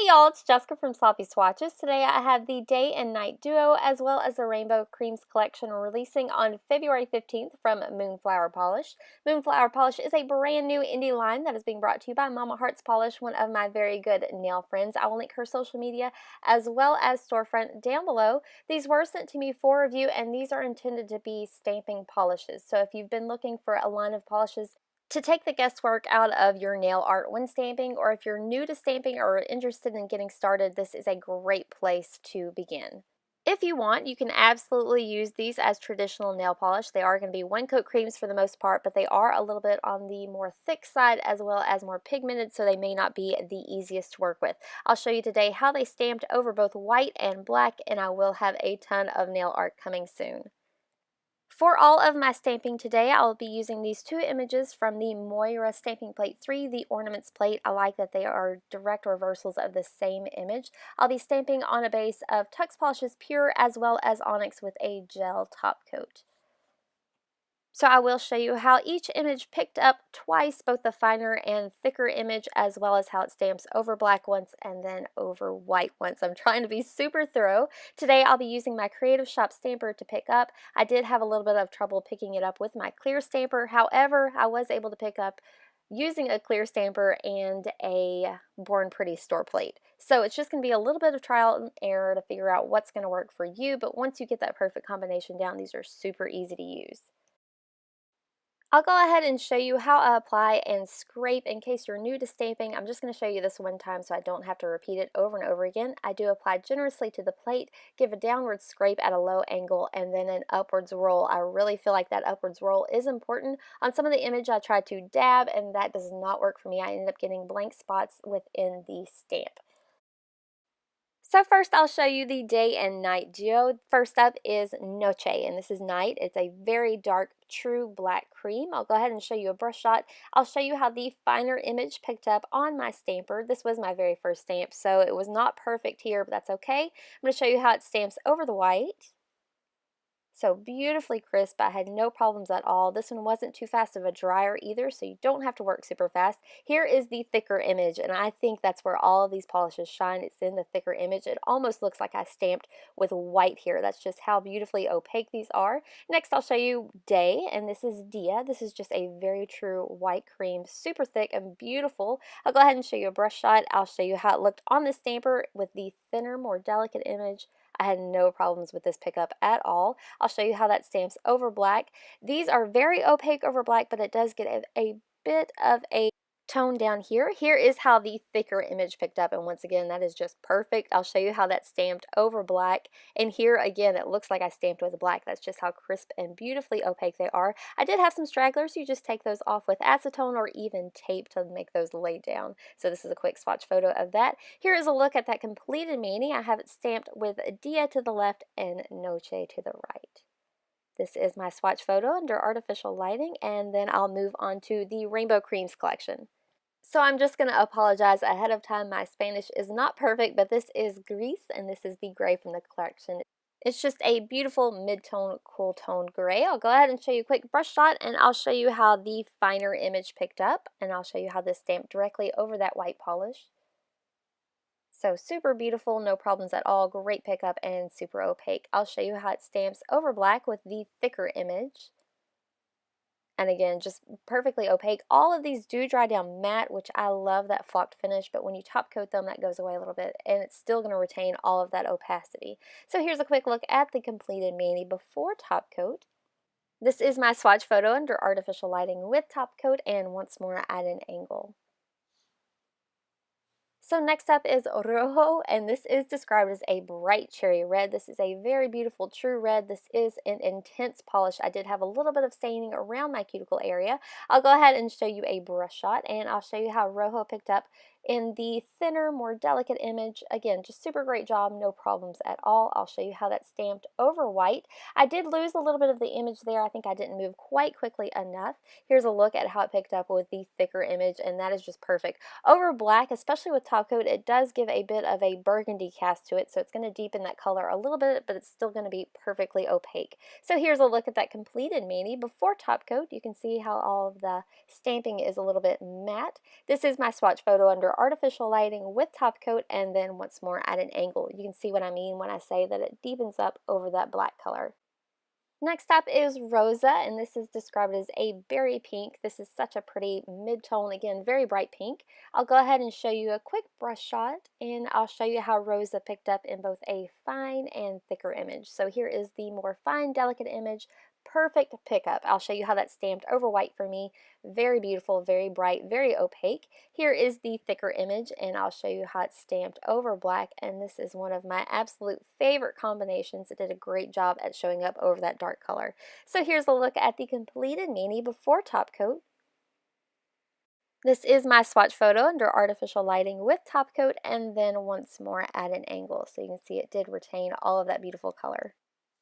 Hey y'all, it's Jessica from Sloppy Swatches. Today I have the Day and Night Duo as well as the Rainbow Cremes collection releasing on February 15th from Moonflower Polish. Moonflower Polish is a brand new indie line that is being brought to you by Mama Hearts Polish, one of my very good nail friends. I will link her social media as well as storefront down below. These were sent to me for review and these are intended to be stamping polishes. So if you've been looking for a line of polishes to take the guesswork out of your nail art when stamping, or if you're new to stamping or interested in getting started, this is a great place to begin. If you want, you can absolutely use these as traditional nail polish. They are going to be one-coat creams for the most part, but they are a little bit on the more thick side as well as more pigmented, so they may not be the easiest to work with. I'll show you today how they stamped over both white and black, and I will have a ton of nail art coming soon. For all of my stamping today, I will be using these two images from the Moira Stamping Plate 3, the Ornaments Plate. I like that they are direct reversals of the same image. I'll be stamping on a base of Tux Polishes Pure as well as Onyx with a gel top coat. So I will show you how each image picked up twice, both the finer and thicker image, as well as how it stamps over black once and then over white once. I'm trying to be super thorough. Today I'll be using my Creative Shop stamper to pick up. I did have a little bit of trouble picking it up with my clear stamper. However, I was able to pick up using a clear stamper and a Born Pretty store plate. So it's just going to be a little bit of trial and error to figure out what's going to work for you, but once you get that perfect combination down, these are super easy to use. I'll go ahead and show you how I apply and scrape. In case you're new to stamping, I'm just going to show you this one time so I don't have to repeat it over and over again. I do apply generously to the plate, give a downward scrape at a low angle, and then an upwards roll. I really feel like that upwards roll is important. On some of the image I tried to dab and that does not work for me. I ended up getting blank spots within the stamp. So first I'll show you the Day and Night duo. First up is Noche, and this is Night. It's a very dark, true black cream. I'll go ahead and show you a brush shot. I'll show you how the finer image picked up on my stamper. This was my very first stamp, so it was not perfect here, but that's okay. I'm going to show you how it stamps over the white. So beautifully crisp. I had no problems at all. This one wasn't too fast of a dryer either, so you don't have to work super fast. Here is the thicker image, and I think that's where all of these polishes shine. It's in the thicker image. It almost looks like I stamped with white here. That's just how beautifully opaque these are. Next, I'll show you Day, and this is Dia. This is just a very true white cream, super thick and beautiful. I'll go ahead and show you a brush shot. I'll show you how it looked on the stamper with the thinner, more delicate image. I had no problems with this pickup at all. I'll show you how that stamps over black. These are very opaque over black, but it does get a bit of a tone down here. Here is how the thicker image picked up, and once again, that is just perfect. I'll show you how that stamped over black, and here again, it looks like I stamped with black. That's just how crisp and beautifully opaque they are. I did have some stragglers. You just take those off with acetone or even tape to make those lay down. So this is a quick swatch photo of that. Here is a look at that completed mani. I have it stamped with Dia to the left and Noche to the right. This is my swatch photo under artificial lighting, and then I'll move on to the Rainbow Cremes collection. So I'm just going to apologize ahead of time. My Spanish is not perfect, but this is Gris, and this is the gray from the collection. It's just a beautiful mid-tone, cool tone gray. I'll go ahead and show you a quick brush shot, and I'll show you how the finer image picked up, and I'll show you how this stamped directly over that white polish. So super beautiful, no problems at all, great pickup, and super opaque. I'll show you how it stamps over black with the thicker image. And again, just perfectly opaque. All of these do dry down matte, which I love that flocked finish, but when you top coat them, that goes away a little bit, and it's still going to retain all of that opacity. So here's a quick look at the completed mani before top coat. This is my swatch photo under artificial lighting with top coat, and once more at an angle. So next up is Rojo, and this is described as a bright cherry red. This is a very beautiful true red. This is an intense polish. I did have a little bit of staining around my cuticle area. I'll go ahead and show you a brush shot, and I'll show you how Rojo picked up in the thinner, more delicate image. Again, just super great job, no problems at all. I'll show you how that stamped over white. I did lose a little bit of the image there. I think I didn't move quite quickly enough. Here's a look at how it picked up with the thicker image, and that is just perfect. Over black, especially with top coat, it does give a bit of a burgundy cast to it, so it's going to deepen that color a little bit, but it's still going to be perfectly opaque. So here's a look at that completed mani before top coat. You can see how all of the stamping is a little bit matte. This is my swatch photo under under artificial lighting with top coat, and then once more at an angle. You can see what I mean when I say that it deepens up over that black color. Next up is Rosa, and this is described as a berry pink. This is such a pretty mid-tone, again, very bright pink. I'll go ahead and show you a quick brush shot, and I'll show you how Rosa picked up in both a fine and thicker image. So here is the more fine, delicate image. Perfect pickup. I'll show you how that's stamped over white for me. Very beautiful, very bright, very opaque. Here is the thicker image, and I'll show you how it's stamped over black, and this is one of my absolute favorite combinations. It did a great job at showing up over that dark color. So here's a look at the completed mani before top coat. This is my swatch photo under artificial lighting with top coat, and then once more at an angle. So you can see it did retain all of that beautiful color.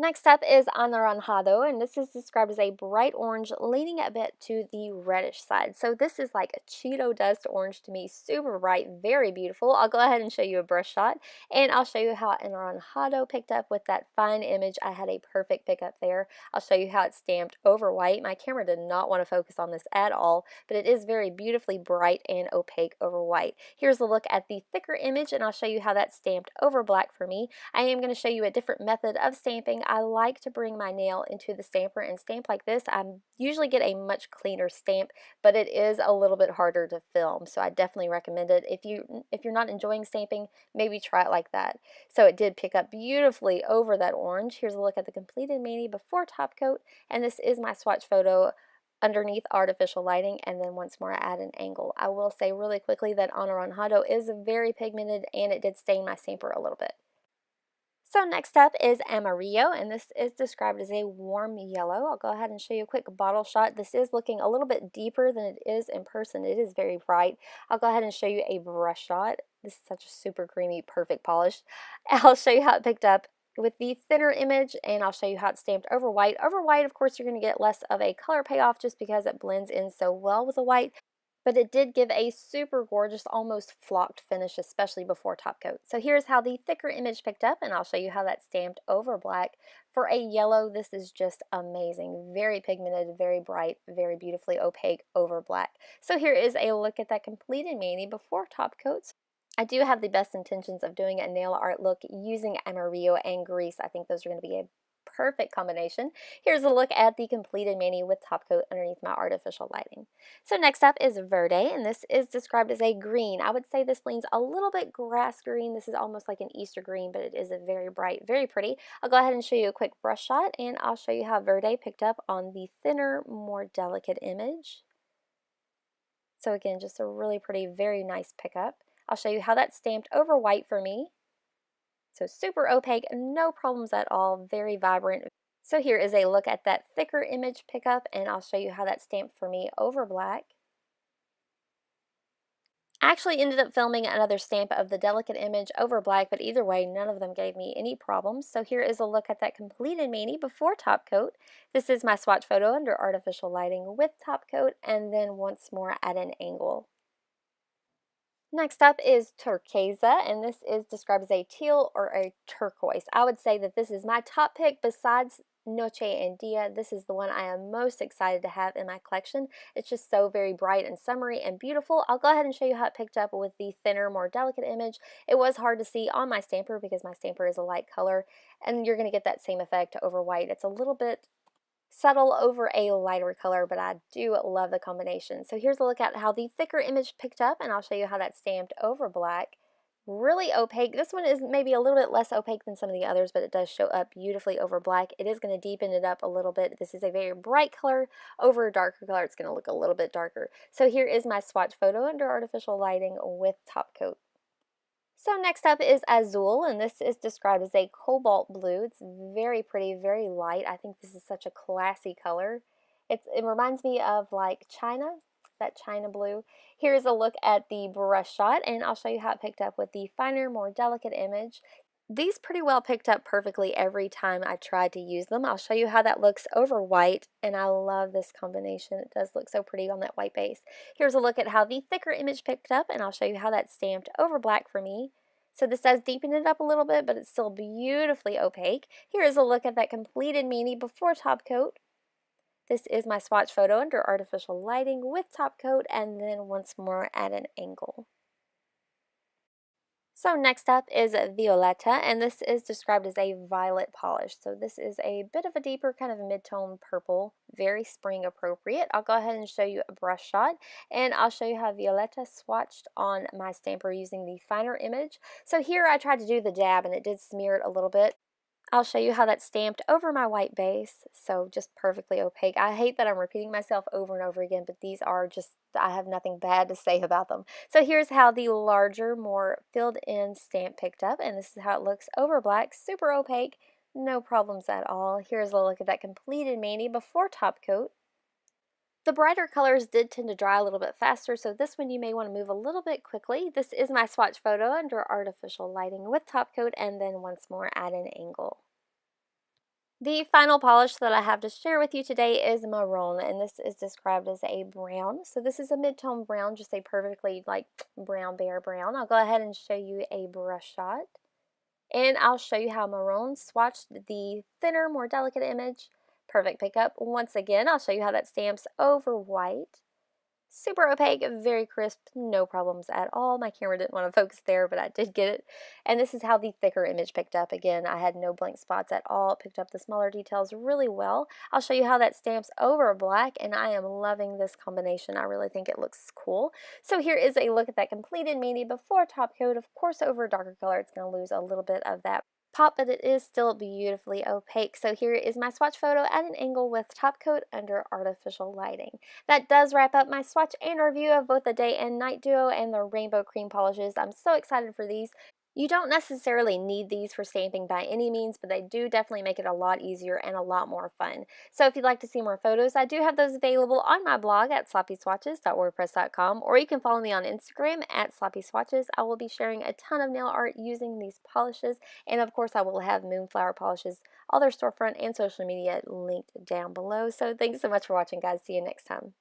Next up is Anaranjado, and this is described as a bright orange leaning a bit to the reddish side. So this is like a Cheeto dust orange to me, super bright, very beautiful. I'll go ahead and show you a brush shot, and I'll show you how Anaranjado picked up with that fine image. I had a perfect pickup there. I'll show you how it's stamped over white. My camera did not want to focus on this at all, but it is very beautifully bright and opaque over white. Here's a look at the thicker image, and I'll show you how that's stamped over black for me. I am going to show you a different method of stamping. I like to bring my nail into the stamper and stamp like this. I usually get a much cleaner stamp, but it is a little bit harder to film, so I definitely recommend it. If you're not enjoying stamping, maybe try it like that. So it did pick up beautifully over that orange. Here's a look at the completed mani before top coat, and this is my swatch photo underneath artificial lighting, and then once more at an angle. I will say really quickly that Anaranjado is very pigmented, and it did stain my stamper a little bit. So next up is Amarillo, and this is described as a warm yellow. I'll go ahead and show you a quick bottle shot. This is looking a little bit deeper than it is in person. It is very bright. I'll go ahead and show you a brush shot. This is such a super creamy, perfect polish. I'll show you how it picked up with the thinner image, and I'll show you how it's stamped over white. Over white, of course, you're going to get less of a color payoff just because it blends in so well with the white. But it did give a super gorgeous, almost flocked finish, especially before top coat. So here's how the thicker image picked up, and I'll show you how that's stamped over black. For a yellow, this is just amazing. Very pigmented, very bright, very beautifully opaque over black. So here is a look at that completed mani before top coats. I do have the best intentions of doing a nail art look using Amarillo and grease. I think those are going to be a perfect combination. Here's a look at the completed mani with top coat underneath my artificial lighting. So next up is Verde, and this is described as a green. I would say this leans a little bit grass green. This is almost like an Easter green, but it is a very bright, very pretty. I'll go ahead and show you a quick brush shot, and I'll show you how Verde picked up on the thinner, more delicate image. So again, just a really pretty, very nice pickup. I'll show you how that's stamped over white for me. So super opaque, no problems at all, very vibrant. So here is a look at that thicker image pickup, and I'll show you how that's stamped for me over black. I actually ended up filming another stamp of the delicate image over black, but either way, none of them gave me any problems. So here is a look at that completed mani before top coat. This is my swatch photo under artificial lighting with top coat, and then once more at an angle. Next up is Turquesa, and this is described as a teal or a turquoise. I would say that this is my top pick besides Noche and Dia. This is the one I am most excited to have in my collection. It's just so very bright and summery and beautiful. I'll go ahead and show you how it picked up with the thinner, more delicate image. It was hard to see on my stamper because my stamper is a light color, and you're going to get that same effect over white. It's a little bit subtle over a lighter color, but I do love the combination. So here's a look at how the thicker image picked up, and I'll show you how that's stamped over black. Really opaque. This one is maybe a little bit less opaque than some of the others, but it does show up beautifully over black. It is going to deepen it up a little bit. This is a very bright color over a darker color. It's going to look a little bit darker. So here is my swatch photo under artificial lighting with top coat. So next up is Azul, and this is described as a cobalt blue. It's very pretty, very light. I think this is such a classy color. It reminds me of like China, that China blue. Here's a look at the brush shot, and I'll show you how it picked up with the finer, more delicate image. These pretty well picked up perfectly every time I tried to use them. I'll show you how that looks over white, and I love this combination. It does look so pretty on that white base. Here's a look at how the thicker image picked up, and I'll show you how that's stamped over black for me. So this does deepen it up a little bit, but it's still beautifully opaque. Here is a look at that completed mani before top coat. This is my swatch photo under artificial lighting with top coat, and then once more at an angle. So next up is Violetta, and this is described as a violet polish. So this is a bit of a deeper kind of mid-tone purple, very spring appropriate. I'll go ahead and show you a brush shot, and I'll show you how Violetta swatched on my stamper using the finer image. So here I tried to do the dab, and it did smear it a little bit. I'll show you how that's stamped over my white base, so just perfectly opaque. I hate that I'm repeating myself over and over again, but these are just, I have nothing bad to say about them. So here's how the larger, more filled in stamp picked up, and this is how it looks over black, super opaque, no problems at all. Here's a look at that completed mani before top coat. The brighter colors did tend to dry a little bit faster, so this one you may want to move a little bit quickly. This is my swatch photo under artificial lighting with top coat, and then once more at an angle. The final polish that I have to share with you today is maroon, and this is described as a brown. So this is a mid-tone brown, just a perfectly like brown bear brown. I'll go ahead and show you a brush shot. And I'll show you how maroon swatched the thinner, more delicate image. Perfect pickup. Once again, I'll show you how that stamps over white. Super opaque, very crisp, no problems at all. My camera didn't want to focus there, but I did get it. And this is how the thicker image picked up. Again, I had no blank spots at all. It picked up the smaller details really well. I'll show you how that stamps over black, and I am loving this combination. I really think it looks cool. So here is a look at that completed mani before top coat. Of course, over a darker color, it's going to lose a little bit of that pop, but it is still beautifully opaque. So here is my swatch photo at an angle with top coat under artificial lighting. That does wrap up my swatch and review of both the Day and Night Duo and the Rainbow Creme polishes. I'm so excited for these. You don't necessarily need these for stamping by any means, but they do definitely make it a lot easier and a lot more fun. So if you'd like to see more photos, I do have those available on my blog at sloppyswatches.wordpress.com, or you can follow me on Instagram at sloppyswatches. I will be sharing a ton of nail art using these polishes, and of course I will have Moonflower Polishes, all their storefront and social media linked down below. So thanks so much for watching, guys. See you next time.